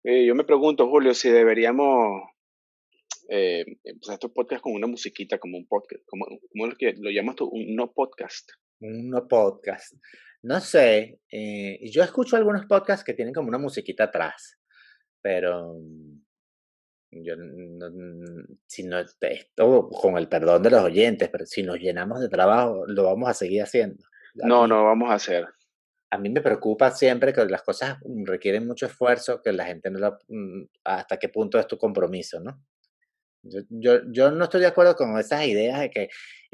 Yo me pregunto, Julio, si deberíamos empezar estos podcasts con una musiquita, como un podcast, como lo que lo llamas tú, un no podcast. Un no podcast. No sé, yo escucho algunos podcasts que tienen como una musiquita atrás, pero yo si no, esto con el perdón de los oyentes, pero si nos llenamos de trabajo, lo vamos a seguir haciendo. A No, mí, no vamos a hacer. a mí me preocupa siempre que las cosas requieren mucho esfuerzo, que la gente no hasta qué punto es tu compromiso, ¿no? Yo no estoy de acuerdo con esas ideas de que es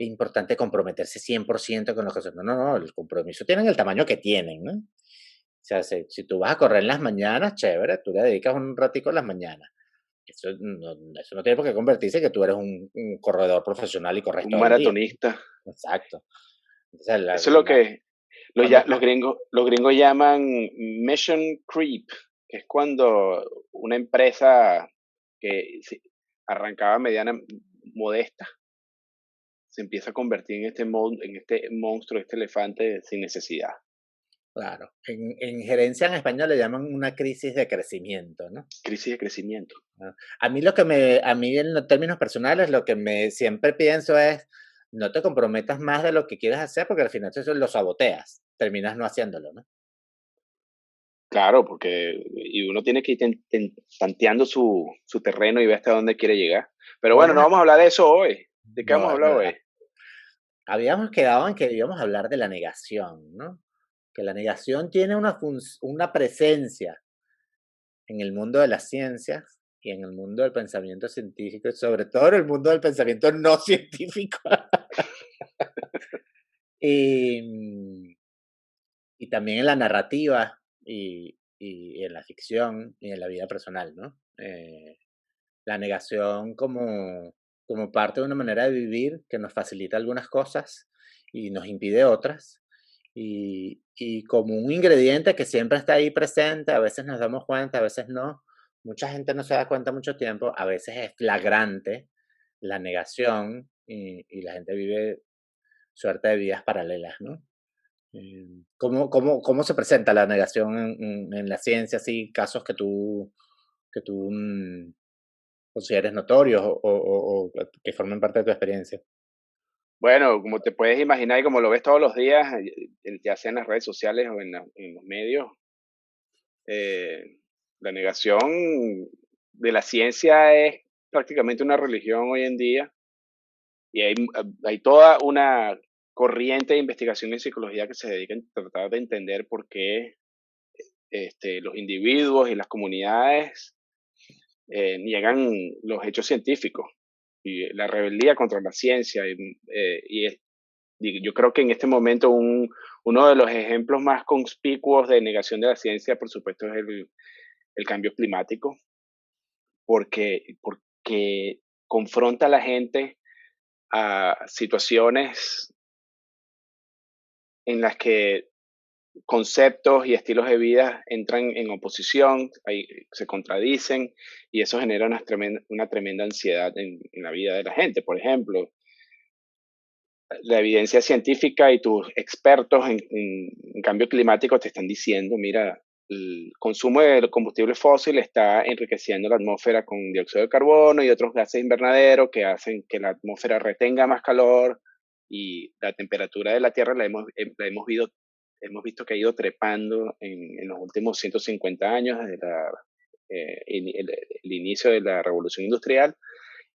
importante comprometerse 100% con las cosas. No, no, no, el compromiso tienen el tamaño que tienen, ¿no? O sea, si tú vas a correr en las mañanas, chévere, tú le dedicas un ratico en las mañanas. Eso no tiene por qué convertirse que tú eres un corredor profesional y corres Un todo el día. maratonista. Exacto. Entonces, Eso es lo que cuando estás, los gringos llaman mission creep, que es cuando una empresa que arrancaba mediana, modesta, se empieza a convertir en este monstruo, este elefante sin necesidad. claro, en gerencia en español le llaman una crisis de crecimiento, ¿no? Crisis de crecimiento. A mí en los términos personales, lo que me siempre pienso es, no te comprometas más de lo que quieres hacer, porque al final eso lo saboteas, terminas no haciéndolo, ¿no? Claro, porque uno tiene que ir tanteando su terreno y ver hasta dónde quiere llegar. Pero bueno, no Vamos a vamos a hablar de eso hoy. ¿De qué vamos a no, es hablar hoy? verdad. Habíamos quedado en que íbamos a hablar de la negación, ¿no? Que la negación tiene una presencia en el mundo de las ciencias y en el mundo del pensamiento científico, y sobre todo en el mundo del pensamiento no científico. Y, y también en la narrativa y en la ficción y en la vida personal, ¿no? La negación como parte de una manera de vivir que nos facilita algunas cosas y nos impide otras, y como un ingrediente que siempre está ahí presente, a veces nos damos cuenta, a veces no. Mucha gente no se da cuenta mucho tiempo, a veces es flagrante la negación y la gente vive suerte de vidas paralelas, ¿no? ¿Cómo se presenta la negación en la ciencia? Así, casos que tú consideres notorios o que formen parte de tu experiencia. Bueno, como te puedes imaginar y como lo ves todos los días, ya sea en las redes sociales o en los medios, eh, la negación de la ciencia es prácticamente una religión hoy en día y hay toda una corriente de investigación en psicología que se dedica a tratar de entender por qué los individuos y las comunidades niegan los hechos científicos y la rebeldía contra la ciencia. Y yo creo que en este momento uno de los ejemplos más conspicuos de negación de la ciencia, por supuesto, es el cambio climático, porque confronta a la gente a situaciones en las que conceptos y estilos de vida entran en oposición, se contradicen y eso genera una tremenda ansiedad en la vida de la gente. Por ejemplo, la evidencia científica y tus expertos en cambio climático te están diciendo, mira, el consumo de combustible fósil está enriqueciendo la atmósfera con dióxido de carbono y otros gases invernaderos que hacen que la atmósfera retenga más calor y la temperatura de la Tierra hemos visto que ha ido trepando en los últimos 150 años desde el inicio de la revolución industrial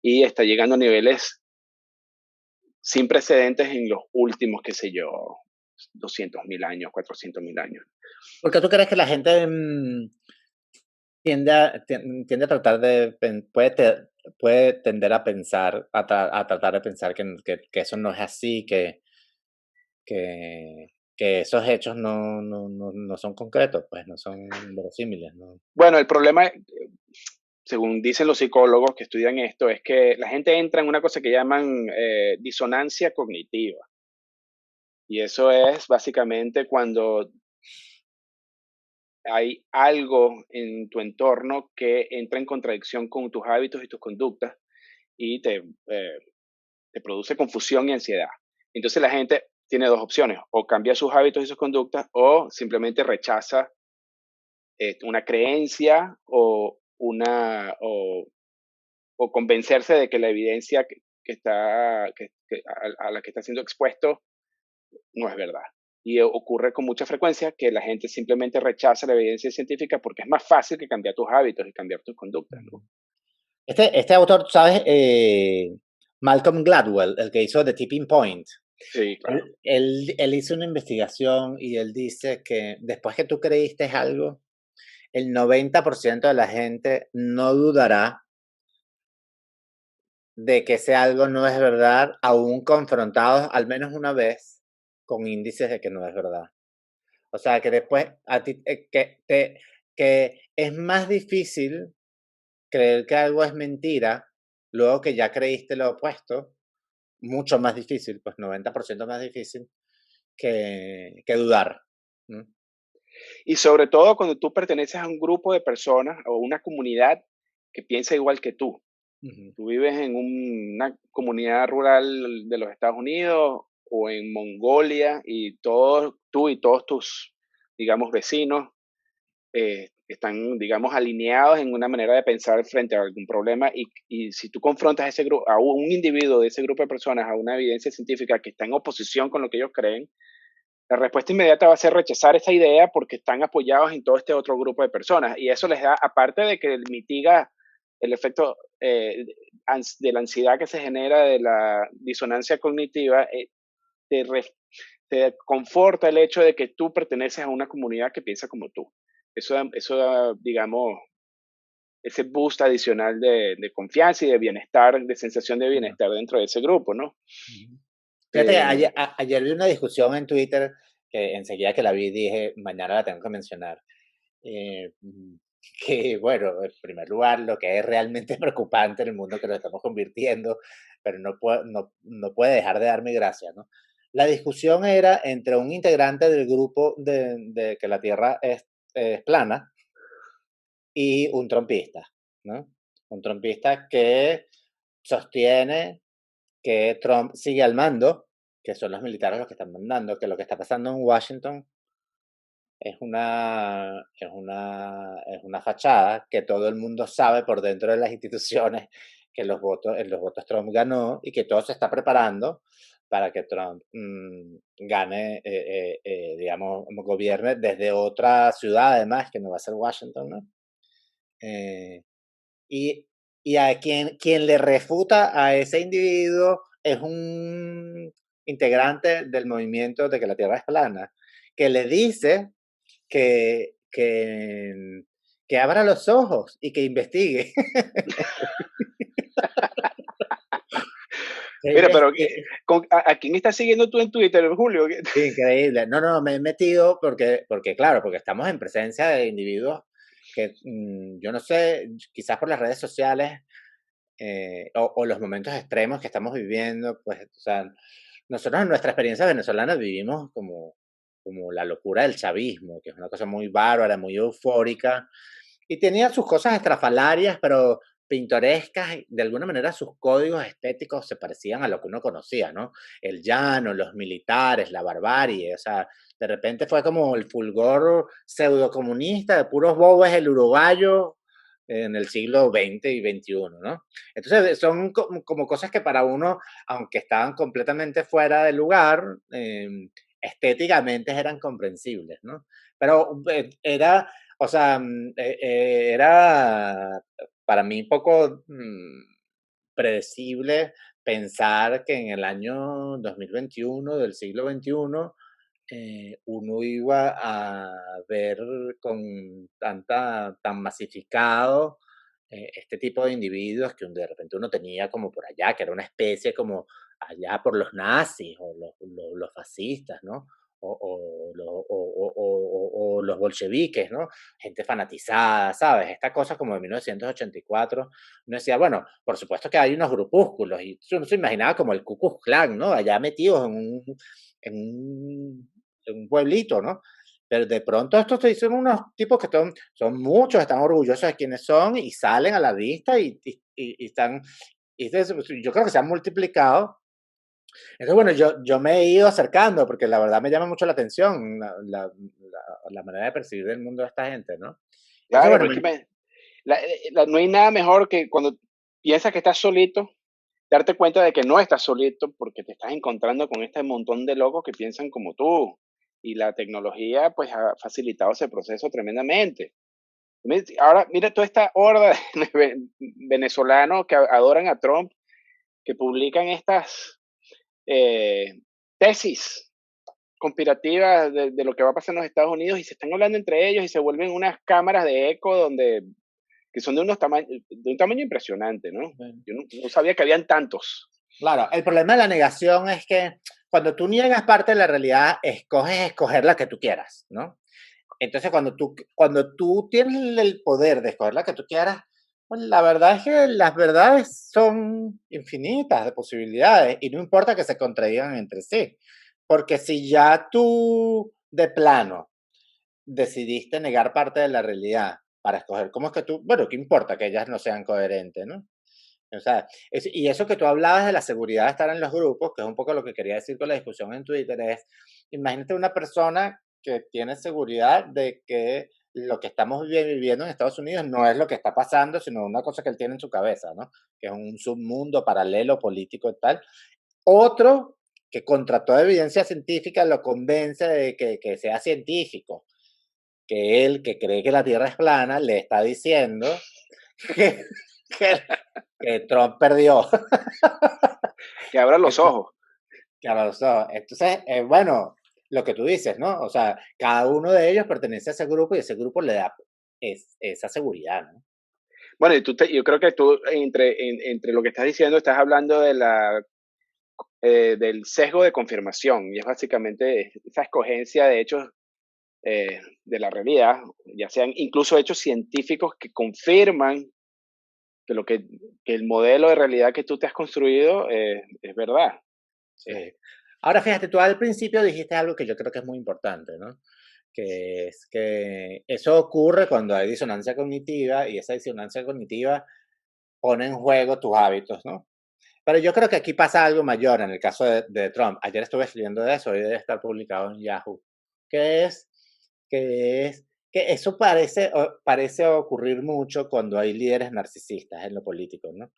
y está llegando a niveles sin precedentes en los últimos, qué sé yo, 200.000 años, 400.000 años. ¿Por qué tú crees que la gente tiende a tratar puede tender a pensar, a tratar de pensar que eso no es así, que esos hechos no son concretos, pues no son verosímiles, ¿no? Bueno, el problema, según dicen los psicólogos que estudian esto, es que la gente entra en una cosa que llaman disonancia cognitiva. Y eso es básicamente cuando hay algo en tu entorno que entra en contradicción con tus hábitos y tus conductas y te produce confusión y ansiedad. Entonces la gente tiene dos opciones, o cambia sus hábitos y sus conductas o simplemente rechaza una creencia o convencerse de que la evidencia a la que está siendo expuesto no es verdad. Y ocurre con mucha frecuencia que la gente simplemente rechaza la evidencia científica porque es más fácil que cambiar tus hábitos y cambiar tus conductas, ¿no? Este autor, ¿sabes? Malcolm Gladwell, el que hizo The Tipping Point. Sí, claro. Él hizo una investigación y él dice que después que tú creíste algo, el 90% de la gente no dudará de que ese algo no es verdad, aún confrontados al menos una vez con índices de que no es verdad. O sea, que después a ti, que es más difícil creer que algo es mentira, luego que ya creíste lo opuesto, mucho más difícil, pues 90% más difícil que dudar. ¿No? Y sobre todo cuando tú perteneces a un grupo de personas o una comunidad que piensa igual que tú. Ujú, Tú vives en una comunidad rural de los Estados Unidos o en Mongolia y tú y todos tus, digamos, vecinos están, digamos, alineados en una manera de pensar frente a algún problema y si tú confrontas a, ese grupo, a un individuo de ese grupo de personas a una evidencia científica que está en oposición con lo que ellos creen, la respuesta inmediata va a ser rechazar esa idea porque están apoyados en todo este otro grupo de personas. Y eso les da, aparte de que mitiga el efecto de la ansiedad que se genera de la disonancia cognitiva, te, te conforta el hecho de que tú perteneces a una comunidad que piensa como tú. Eso da, digamos, ese boost adicional de confianza y de bienestar, de sensación de ujú, bienestar dentro de ese grupo, ¿no? ujú. Fíjate, que Eh, ayer vi una discusión en Twitter que enseguida que la vi dije, mañana la tengo que mencionar. eh, mm, que, bueno, en primer lugar, lo que es realmente preocupante en el mundo que nos estamos convirtiendo, pero no puede dejar de darme gracia, ¿no? La discusión era entre un integrante del grupo de que la Tierra es plana y un trompista, ¿no? Un trompista que sostiene que Trump sigue al mando, que son los militares los que están mandando, que lo que está pasando en Washington es una fachada, que todo el mundo sabe por dentro de las instituciones que en los votos Trump ganó y que todo se está preparando para que Trump gane, digamos, gobierne desde otra ciudad además, que no va a ser Washington, ¿no? Eh, y, y a quien le refuta a ese individuo es un integrante del movimiento de que la Tierra es plana, que le dice que abra los ojos y que investigue. mira, Es, pero ¿a quién estás siguiendo tú en Twitter, Julio? increíble. No, no, me he metido porque claro, porque estamos en presencia de individuos que yo no sé, quizás por las redes sociales o los momentos extremos que estamos viviendo, pues, o sea, nosotros en nuestra experiencia venezolana vivimos como la locura del chavismo, que es una cosa muy bárbara, muy eufórica, y tenía sus cosas estrafalarias, pero pintorescas, y de alguna manera sus códigos estéticos se parecían a lo que uno conocía, ¿no? El llano, los militares, la barbarie, o sea, de repente fue como el fulgor pseudocomunista de puros bobos el uruguayo en el siglo XX y XXI, ¿no? Entonces son como cosas que para uno, aunque estaban completamente fuera de lugar, estéticamente eran comprensibles, ¿no? Pero o sea, era para mí poco predecible pensar que en el año 2021 del siglo XXI uno iba a ver con tan masificado este tipo de individuos que de repente uno tenía como por allá, que era una especie como allá por los nazis o los fascistas, ¿no? O los bolcheviques, ¿no? Gente fanatizada, ¿sabes? Esta cosa como de 1984, uno decía, bueno, por supuesto que hay unos grupúsculos, y uno se imaginaba como el Ku Klux Klan, ¿no? Allá metidos en un pueblito, ¿no? Pero de pronto estos son unos tipos que son muchos, están orgullosos de quiénes son y salen a la vista y están, yo creo que se han multiplicado Entonces, bueno, yo me he ido acercando porque la verdad me llama mucho la atención la manera de percibir el mundo de esta gente, ¿no? Entonces, Claro, bueno, pero es que no hay nada mejor que cuando piensas que estás solito, darte cuenta de que no estás solito porque te estás encontrando con este montón de locos que piensan como tú. Y la tecnología pues ha facilitado ese proceso tremendamente. Ahora, mira toda esta horda de venezolanos que adoran a Trump, que publican estas eh, tesis conspirativas de lo que va a pasar en los Estados Unidos y se están hablando entre ellos y se vuelven unas cámaras de eco que son de un tamaño impresionante, ¿no? bueno, Yo no sabía que habían tantos. claro, el problema de la negación es que cuando tú niegas parte de la realidad, escoges escoger la que tú quieras, ¿no? Entonces, cuando tú tienes el poder de escoger la que tú quieras, pues la verdad es que las verdades son infinitas de posibilidades y no importa que se contradigan entre sí. Porque si ya tú de plano decidiste negar parte de la realidad para escoger cómo es que tú, bueno, ¿qué importa que ellas no sean coherentes, no? O sea, y eso que tú hablabas de la seguridad de estar en los grupos, que es un poco lo que quería decir con la discusión en Twitter, es, imagínate una persona que tiene seguridad de que lo que estamos viviendo en Estados Unidos no es lo que está pasando, sino una cosa que él tiene en su cabeza, ¿no? Que es un submundo paralelo político y tal. Otro que contra toda evidencia científica lo convence de que sea científico, que él, que cree que la Tierra es plana, le está diciendo que, que, que Trump perdió. Que abran los Entonces, ojos. claro, entonces, bueno, lo que tú dices, ¿no? O sea, cada uno de ellos pertenece a ese grupo y ese grupo le da esa seguridad, ¿no? Bueno, yo creo que tú entre lo que estás diciendo estás hablando del sesgo de confirmación y es básicamente esa escogencia de hechos de la realidad, ya sean incluso hechos científicos que confirman que que el modelo de realidad que tú te has construido es verdad. Sí. Ahora, fíjate, tú al principio dijiste algo que yo creo que es muy importante, ¿no? Que es que eso ocurre cuando hay disonancia cognitiva y esa disonancia cognitiva pone en juego tus hábitos, ¿no? Pero yo creo que aquí pasa algo mayor en el caso de Trump. Ayer estuve escribiendo de eso, hoy debe estar publicado en Yahoo, que es que es que eso parece ocurrir mucho cuando hay líderes narcisistas en lo político, ¿no?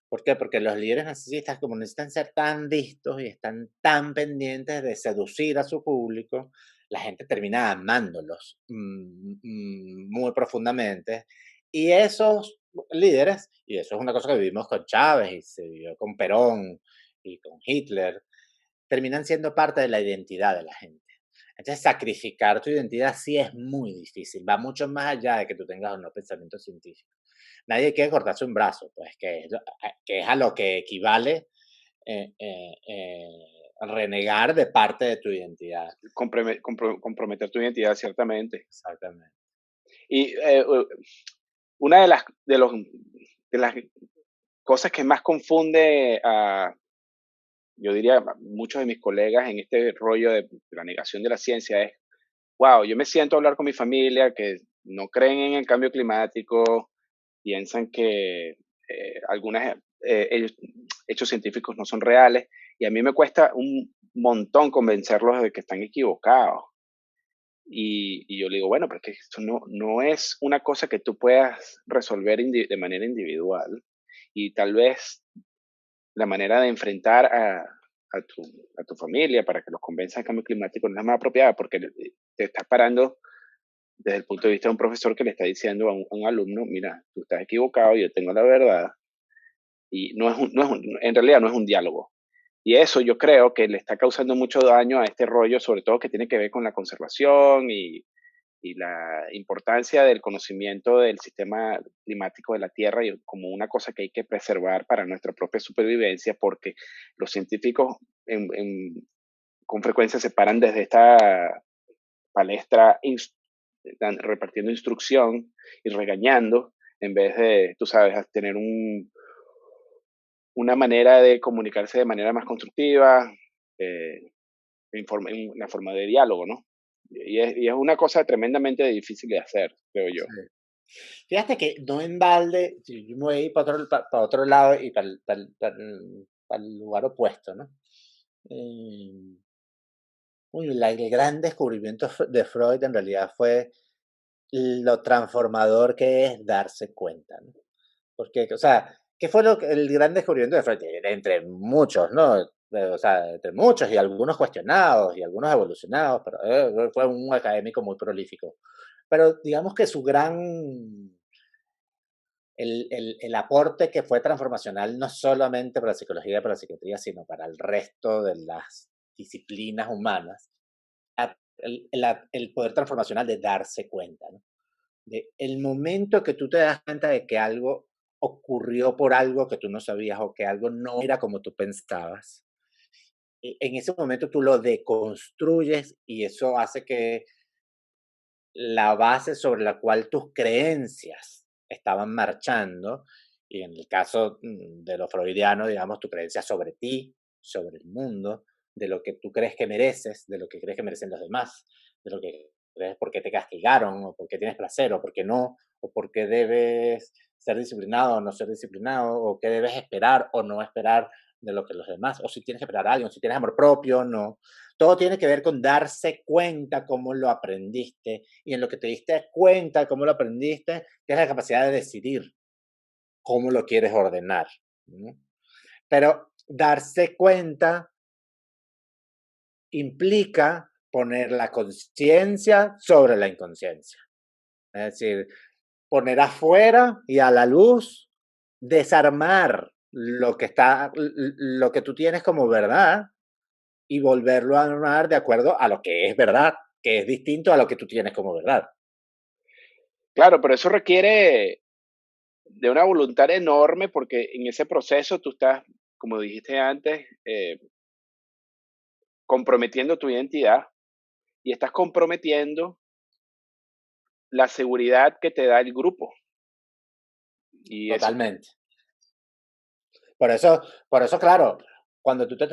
¿Por qué? Porque los líderes narcisistas, como necesitan ser tan vistos y están tan pendientes de seducir a su público, la gente termina amándolos muy profundamente. Y esos líderes, y eso es una cosa que vivimos con Chávez y se vivió con Perón y con Hitler, terminan siendo parte de la identidad de la gente. Entonces, sacrificar tu identidad sí es muy difícil, va mucho más allá de que tú tengas o no pensamiento científico. Nadie quiere cortarse un brazo, pues que es a lo que equivale renegar de parte de tu identidad. Comprometer tu identidad, ciertamente. Exactamente. Y una de las cosas que más confunde a, yo diría, a muchos de mis colegas en este rollo de la negación de la ciencia es, wow, yo me siento a hablar con mi familia que no creen en el cambio climático, piensan que algunos hechos científicos no son reales y a mí me cuesta un montón convencerlos de que están equivocados. Y yo le digo, bueno, porque esto no es una cosa que tú puedas resolver de manera individual. Y tal vez la manera de enfrentar a tu familia para que los convenzas del cambio climático no es la más apropiada, porque te estás parando desde el punto de vista de un profesor que le está diciendo a un alumno, mira, tú estás equivocado, yo tengo la verdad, y en realidad no es un diálogo. Y eso yo creo que le está causando mucho daño a este rollo, sobre todo que tiene que ver con la conservación y la importancia del conocimiento del sistema climático de la Tierra y como una cosa que hay que preservar para nuestra propia supervivencia, porque los científicos con frecuencia se paran desde esta palestra repartiendo instrucción y regañando en vez de, tú sabes, tener una manera de comunicarse de manera más constructiva, eh, en una forma de diálogo, ¿no? Y es una cosa tremendamente difícil de hacer, creo yo. Sí. Fíjate que no en balde, si yo me voy a ir para otro lado y para el lugar opuesto, ¿no? Eh, el gran descubrimiento de Freud en realidad fue lo transformador que es darse cuenta, ¿no? Porque, o sea, ¿qué fue el gran descubrimiento de Freud? Entre muchos, ¿no? O sea, entre muchos y algunos cuestionados y algunos evolucionados, pero fue un académico muy prolífico. Pero digamos que su gran, el aporte que fue transformacional no solamente para la psicología y para la psiquiatría, sino para el resto de las disciplinas humanas, el poder transformacional de darse cuenta, ¿no? De el momento que tú te das cuenta de que algo ocurrió por algo que tú no sabías o que algo no era como tú pensabas, en ese momento tú lo deconstruyes y eso hace que la base sobre la cual tus creencias estaban marchando, y en el caso de lo freudiano, digamos, tu creencia sobre ti, sobre el mundo, de lo que tú crees que mereces, de lo que crees que merecen los demás, de lo que crees por qué te castigaron, o por qué tienes placer, o por qué no, o por qué debes ser disciplinado o no ser disciplinado, o qué debes esperar o no esperar de lo que los demás, o si tienes que esperar a alguien, si tienes amor propio o no. Todo tiene que ver con darse cuenta cómo lo aprendiste y en lo que te diste cuenta cómo lo aprendiste, tienes la capacidad de decidir cómo lo quieres ordenar, ¿no? Pero darse cuenta implica poner la conciencia sobre la inconsciencia. Es decir, poner afuera y a la luz, desarmar lo que tú tienes como verdad y volverlo a armar de acuerdo a lo que es verdad, que es distinto a lo que tú tienes como verdad. Claro, pero eso requiere de una voluntad enorme porque en ese proceso tú estás, como dijiste antes, comprometiendo tu identidad y estás comprometiendo la seguridad que te da el grupo. Y eso, Totalmente. Por eso, por eso, claro, cuando tú te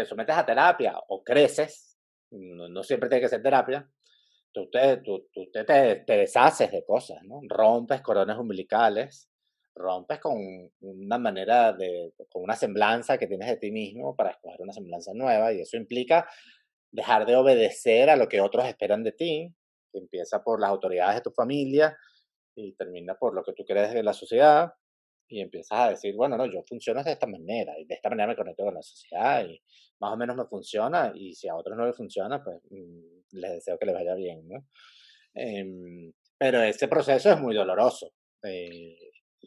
sometes a terapia o creces, no siempre tiene que ser terapia, tú te deshaces de cosas, ¿no? Rompes cordones umbilicales, rompes con una manera con una semblanza que tienes de ti mismo para escoger una semblanza nueva y eso implica dejar de obedecer a lo que otros esperan de ti, que empieza por las autoridades de tu familia y termina por lo que tú crees de la sociedad y empiezas a decir, bueno, no, yo funciono de esta manera y de esta manera me conecto con la sociedad y más o menos me funciona y si a otros no les funciona, pues les deseo que les vaya bien, ¿no? Pero ese proceso es muy doloroso. eh,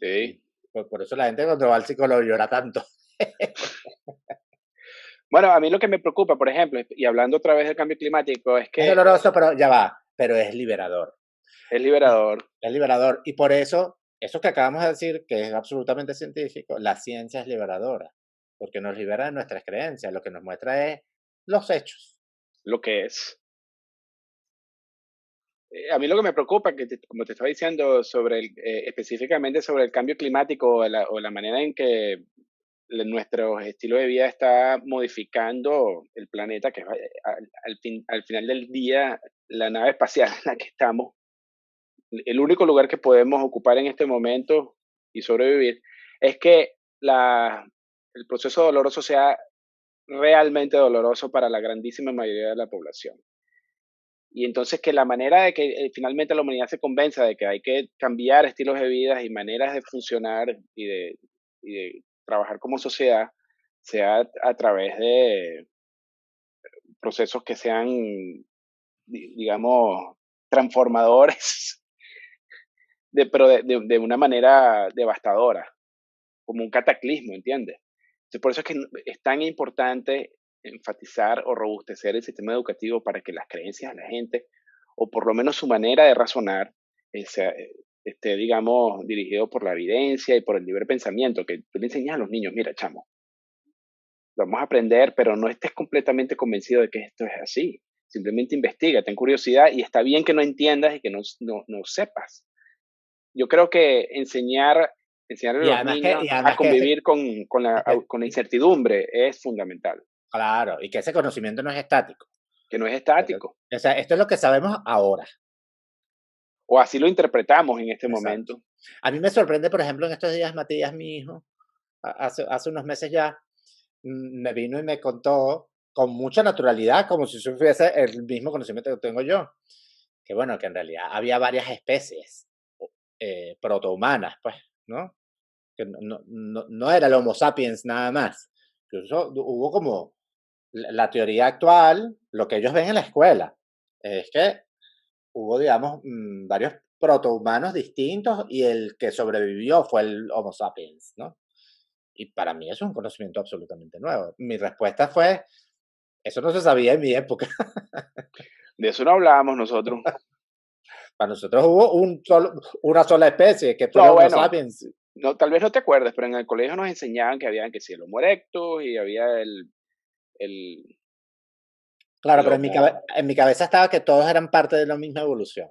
y sí. por eso la gente cuando va al psicólogo llora tanto. Bueno, a mí lo que me preocupa, por ejemplo, y hablando otra vez del cambio climático, es Es que doloroso, pero ya va, pero es liberador. es Y liberador. es liberador. Y por eso, eso que acabamos de decir, que es absolutamente científico, la ciencia es liberadora, porque nos libera de nuestras creencias, lo que nos muestra es los hechos. Lo que es. A mí lo que me preocupa, como te estaba diciendo, específicamente sobre el cambio climático o la manera en que nuestro estilo de vida está modificando el planeta, que es al final del día la nave espacial en la que estamos, el único lugar que podemos ocupar en este momento y sobrevivir, es que el proceso doloroso sea realmente doloroso para la grandísima mayoría de la población. Y entonces que la manera de que finalmente la humanidad se convenza de que hay que cambiar estilos de vida y maneras de funcionar y de trabajar como sociedad sea a través de procesos que sean, digamos, transformadores, pero de una manera devastadora, como un cataclismo, ¿entiendes? Entonces, por eso es que es tan importante enfatizar o robustecer el sistema educativo para que las creencias de la gente, o por lo menos su manera de razonar, esté, digamos, dirigido por la evidencia y por el libre pensamiento, que tú le enseñas a los niños, mira, chamo, vamos a aprender, pero no estés completamente convencido de que esto es así. Simplemente investiga, ten curiosidad y está bien que no entiendas y que no sepas. Yo creo que enseñarle a los niños Y a además que convivir y que- con la y- incertidumbre es fundamental, claro, y que ese conocimiento no es estático. que no es estático, O sea, esto es lo que sabemos ahora. o así lo interpretamos en este Exacto. momento. A mí me sorprende, por ejemplo, en estos días, Matías, mi hijo, hace unos meses ya, me vino y me contó con mucha naturalidad, como si fuese el mismo conocimiento que tengo yo, que bueno, que en realidad había varias especies protohumanas, pues, ¿no? Que no era el Homo sapiens nada más. Incluso hubo como la teoría actual, lo que ellos ven en la escuela, es que hubo, digamos, varios protohumanos distintos y el que sobrevivió fue el Homo sapiens, ¿no? Y para mí eso es un conocimiento absolutamente nuevo. Mi respuesta fue, eso no se sabía en mi época. De eso no hablábamos nosotros. Para nosotros hubo una sola especie, que fue el No, Homo bueno, sapiens. no, tal vez no te acuerdes, pero en el colegio nos enseñaban que había que si el Homo erectus y había el, Claro, el pero Homo. en mi cabeza estaba que todos eran parte de la misma evolución.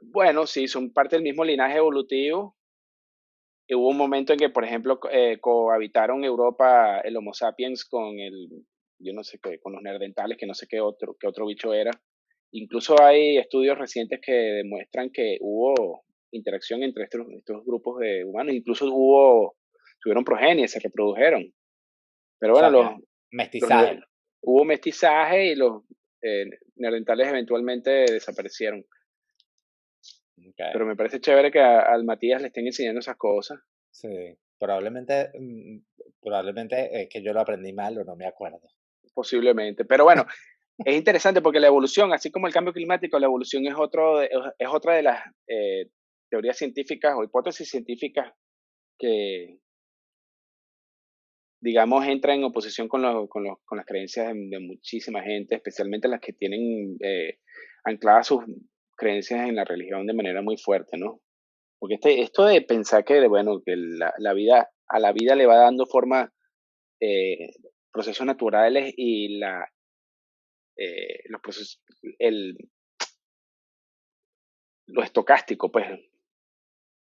Bueno, sí, son parte del mismo linaje evolutivo. Y hubo un momento en que, por ejemplo, cohabitaron Europa el Homo sapiens con yo no sé qué, con los neandertales, que no sé qué otro bicho era. Incluso hay estudios recientes que demuestran que hubo interacción entre estos grupos de humanos, incluso tuvieron progenie, se reprodujeron. Pero O bueno, sea, que los ne- mestizaje. hubo mestizaje y los neandertales eventualmente desaparecieron. Pero Ok. me parece chévere que al Matías le estén enseñando esas cosas. Sí, probablemente es que yo lo aprendí mal o no me acuerdo. Posiblemente. Pero bueno, es interesante porque la evolución, así como el cambio climático, la evolución es otra de las teorías científicas o hipótesis científicas que, digamos, entra en oposición con las creencias de muchísima gente, especialmente las que tienen ancladas sus creencias en la religión de manera muy fuerte, ¿no? Porque esto de pensar que, bueno, que la vida, a la vida le va dando forma eh, procesos naturales y los procesos, el, lo estocástico, pues,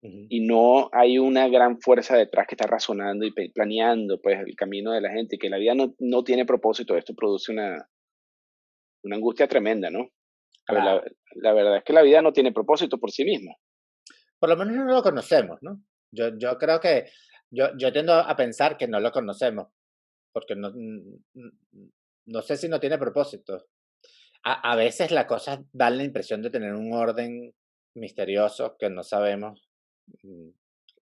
Ujú. y no hay una gran fuerza detrás que está razonando y planeando, pues, el camino de la gente, y que la vida no tiene propósito, esto produce una angustia tremenda, ¿no? Pero Claro. la verdad es que la vida no tiene propósito por sí misma. Por lo menos no lo conocemos, ¿no? Yo creo que yo tiendo a pensar que no lo conocemos, porque no sé si no tiene propósito. A veces las cosas dan la impresión de tener un orden misterioso que no sabemos, mm,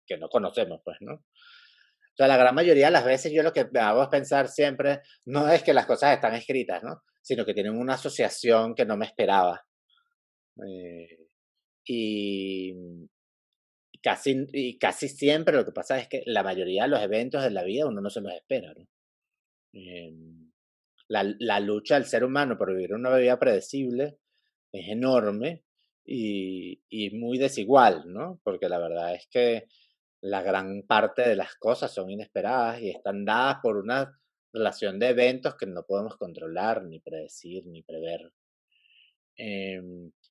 que no conocemos, pues, ¿no? O sea, la gran mayoría de las veces yo lo que me hago es pensar siempre, no es que las cosas están escritas, ¿no? Sino que tienen una asociación que no me esperaba. Eh, y, y casi siempre lo que pasa es que la mayoría de los eventos de la vida uno no se los espera, ¿no? Em, la lucha del ser humano por vivir una vida predecible es enorme y muy desigual, ¿no? Porque la verdad es que la gran parte de las cosas son inesperadas y están dadas por una relación de eventos que no podemos controlar, ni predecir, ni prever.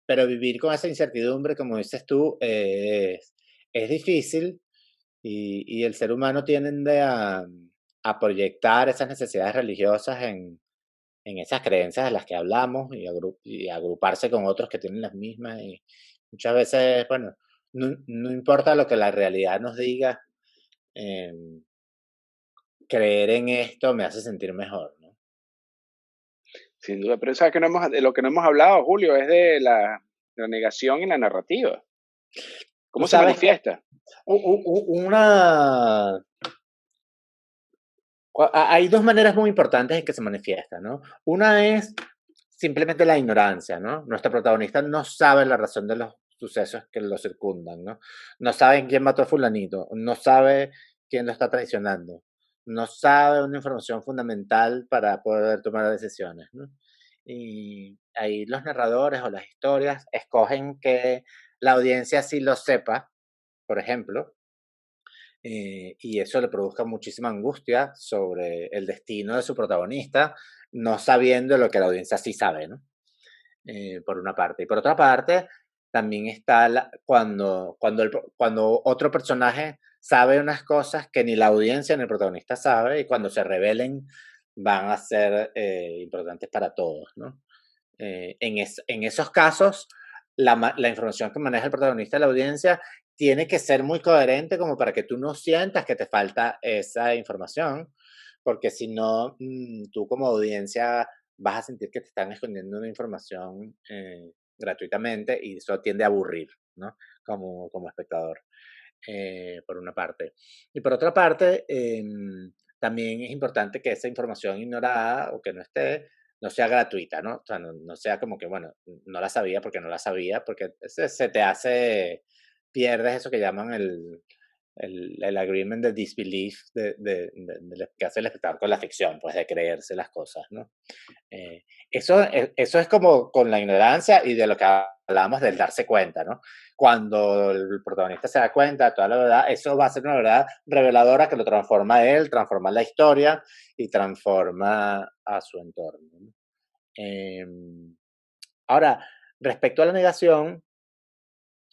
Pero vivir con esa incertidumbre, como dices tú, es difícil y el ser humano tiende a proyectar esas necesidades religiosas en esas creencias de las que hablamos y agruparse con otros que tienen las mismas. Y muchas veces, bueno, no importa lo que la realidad nos diga, em, creer en esto me hace sentir mejor, ¿no? Sin duda, pero sabes que de lo que no hemos hablado, Julio, es de la negación y la narrativa. Tú ¿Cómo se sabes que manifiesta? una... Hay dos maneras muy importantes en que se manifiesta, ¿no? Una es simplemente la ignorancia, ¿no? Nuestro protagonista no sabe la razón de los sucesos que lo circundan, ¿no? No sabe quién mató a fulanito, no sabe quién lo está traicionando, no sabe una información fundamental para poder tomar decisiones, ¿no? Y ahí los narradores o las historias escogen que la audiencia sí lo sepa, por ejemplo, y eso le produzca muchísima angustia sobre el destino de su protagonista, no sabiendo lo que la audiencia sí sabe, ¿no? Por una parte. Y por otra parte, también está cuando otro personaje sabe unas cosas que ni la audiencia ni el protagonista sabe y cuando se revelen van a ser importantes para todos, ¿no? En esos casos, la información que maneja el protagonista de la audiencia tiene que ser muy coherente como para que tú no sientas que te falta esa información, porque si no, tú como audiencia vas a sentir que te están escondiendo una información gratuitamente y eso tiende a aburrir, ¿no? Como espectador, por una parte. Y por otra parte, también es importante que esa información ignorada o que no esté, no sea gratuita, ¿no? O sea, no sea como que, bueno, no la sabía porque no la sabía, porque se te hace, pierdes eso que llaman el agreement de disbelief que hace el espectador con la ficción, pues de creerse las cosas, ¿no? Eso es como con la ignorancia y de lo que hablábamos del darse cuenta, ¿no? Cuando el protagonista se da cuenta de toda la verdad, eso va a ser una verdad reveladora que lo transforma a él, transforma la historia y transforma a su entorno, ¿no? Em, Ahora, respecto a la negación,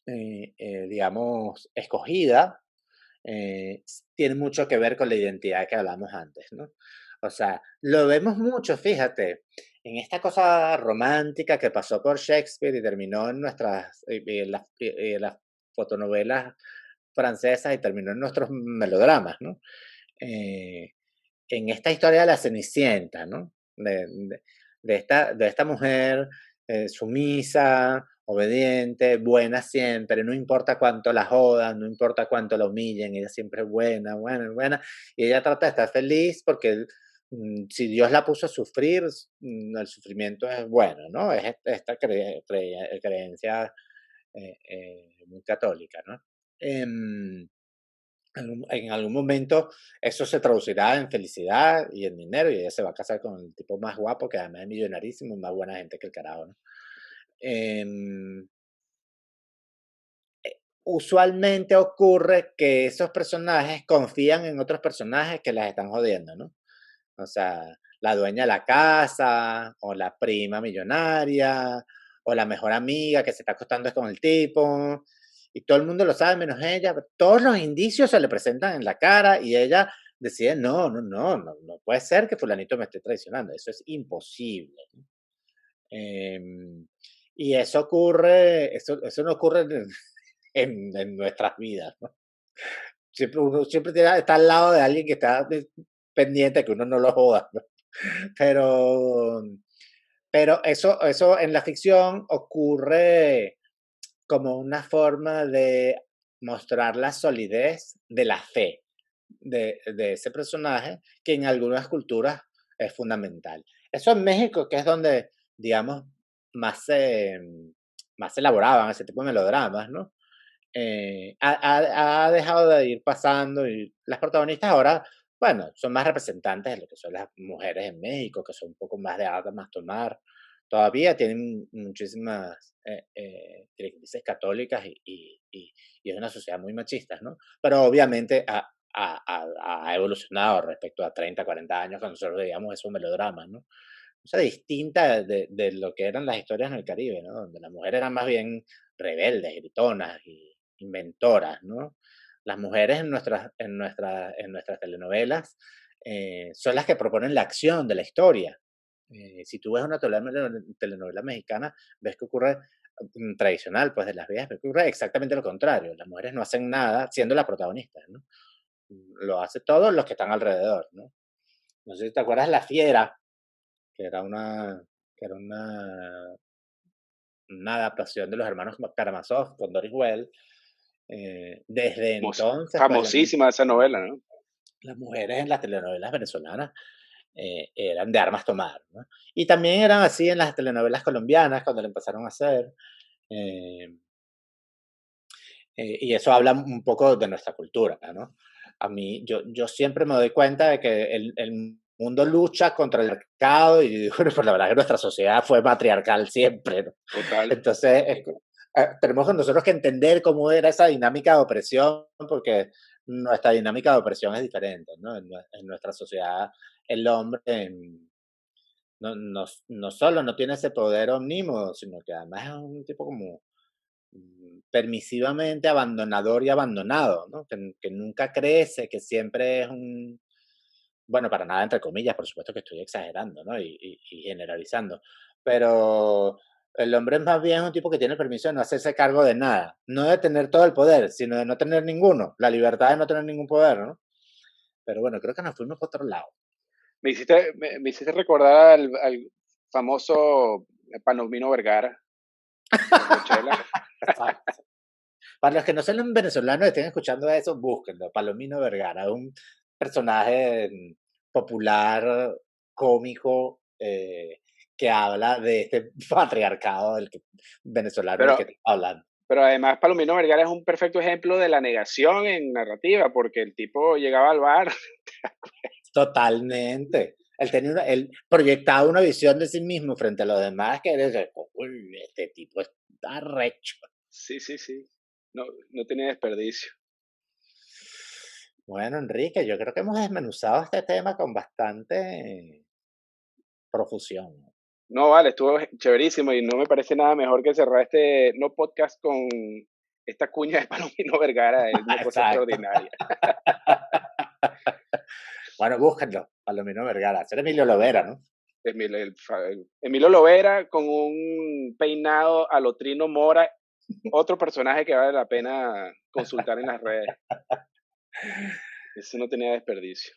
digamos, escogida, tiene mucho que ver con la identidad que hablamos antes, ¿no? O sea, lo vemos mucho, fíjate, en esta cosa romántica que pasó por Shakespeare y terminó en en las fotonovelas francesas y terminó en nuestros melodramas, ¿no? Eh, en esta historia de la Cenicienta, ¿no? De esta mujer sumisa, obediente, buena siempre, no importa cuánto la jodan, no importa cuánto la humillen, ella siempre es buena, buena, buena, y ella trata de estar feliz porque si Dios la puso a sufrir, el sufrimiento es bueno, ¿no? Es esta creencia muy católica, ¿no? Em, en algún momento eso se traducirá en felicidad y en dinero y ella se va a casar con el tipo más guapo que además es millonarísimo y más buena gente que el carajo, ¿no? Em, Usualmente ocurre que esos personajes confían en otros personajes que las están jodiendo, ¿no? O sea, la dueña de la casa, o la prima millonaria, o la mejor amiga que se está acostando con el tipo, y todo el mundo lo sabe menos ella. Todos los indicios se le presentan en la cara y ella decide, no puede ser que fulanito me esté traicionando, eso es imposible, ¿no? Em, y eso no ocurre en nuestras vidas, ¿no? Uno siempre está al lado de alguien que está pendiente que uno no lo joda, ¿no? Pero, pero eso en la ficción ocurre como una forma de mostrar la solidez de la fe de ese personaje, que en algunas culturas es fundamental. Eso en México, que es donde, digamos, más se, más se elaboraban ese tipo de melodramas, ¿no? Ha dejado de ir pasando y las protagonistas ahora, bueno, son más representantes de lo que son las mujeres en México, que son un poco más de armas tomar. Todavía tienen muchísimas directrices católicas y es una sociedad muy machista, ¿no? Pero obviamente ha evolucionado respecto a 30, 40 años cuando nosotros veíamos esos melodramas, ¿no? O sea, distinta de lo que eran las historias en el Caribe, ¿no? Donde las mujeres eran más bien rebeldes, gritonas y inventoras, ¿no? Las mujeres en nuestras telenovelas son las que proponen la acción de la historia. Si tú ves una telenovela mexicana, ves que ocurre tradicional, pues de las vías, ves que ocurre exactamente lo contrario. Las mujeres no hacen nada siendo las protagonistas, ¿no? Lo hace todos los que están alrededor, ¿no? No sé si te acuerdas La Fiera, que era que era una adaptación de los hermanos Karamazov con Doris Well. Desde entonces, pues Famosísima esa novela, ¿no? las mujeres en las telenovelas venezolanas eran de armas tomar, ¿no? Y también eran así en las telenovelas colombianas cuando lo empezaron a hacer. eh, y eso habla un poco de nuestra cultura, ¿no? Yo siempre me doy cuenta de que el mundo lucha contra el mercado y bueno, pues la verdad que nuestra sociedad fue matriarcal siempre, ¿no? Total. Entonces, tenemos nosotros que entender cómo era esa dinámica de opresión, porque nuestra dinámica de opresión es diferente, ¿no? En nuestra sociedad, el hombre no solo no tiene ese poder omnímodo, sino que además es un tipo como permisivamente abandonador y abandonado, ¿no? Que nunca crece, que siempre es un, bueno, para nada entre comillas, por supuesto que estoy exagerando, ¿no? Y generalizando, pero El hombre más bien es un tipo que tiene permiso de no hacerse cargo de nada. No de tener todo el poder, sino de no tener ninguno. La libertad de no tener ningún poder, ¿no? Pero bueno, creo que nos fuimos por otro lado. Me hiciste recordar al famoso Palomino Vergara de Rochela. Exacto. Para los que no son venezolanos y estén escuchando eso, búsquenlo. Palomino Vergara, un personaje popular, cómico, que habla de este patriarcado venezolano del Pero que estamos hablando. Pero además Palomino Vergara es un perfecto ejemplo de la negación en narrativa, porque el tipo llegaba al bar. Totalmente. Él proyectaba una visión de sí mismo frente a los demás que era de, "Uy, este tipo está recho". Sí, sí, sí. No, no tenía desperdicio. Bueno, Enrique, yo creo que hemos desmenuzado este tema con bastante profusión. No, vale, estuvo chéverísimo y no me parece nada mejor que cerrar este no podcast con esta cuña de Palomino Vergara, es una cosa Exacto. extraordinaria. Bueno, búsquenlo, Palomino Vergara. Ese era Emilio Lovera, ¿no? Emilio Lovera con un peinado a lo Trino Mora, otro personaje que vale la pena consultar en las redes. Eso no tenía desperdicio,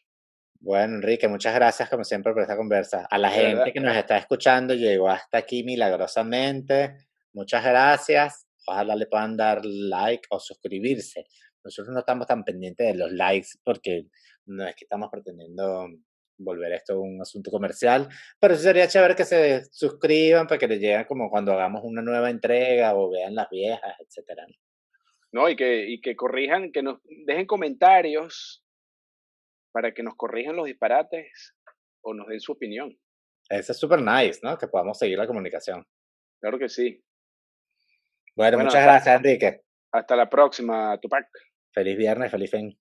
Bueno, Enrique, muchas gracias como siempre por esta conversa. A la de gente verdad. que nos está escuchando, llegó hasta aquí milagrosamente. Muchas gracias. Ojalá le puedan dar like o suscribirse. Nosotros no estamos tan pendientes de los likes porque no es que estamos pretendiendo volver esto un asunto comercial, pero sí sería chévere que se suscriban para que les lleguen como cuando hagamos una nueva entrega o vean las viejas, etcétera. No, y que corrijan, que nos dejen comentarios para que nos corrijan los disparates o nos den su opinión. Eso es súper nice, ¿no? Que podamos seguir la comunicación. Claro que sí. Bueno, Bueno, muchas gracias, Enrique. hasta la próxima, Tupac. Feliz viernes, feliz fin.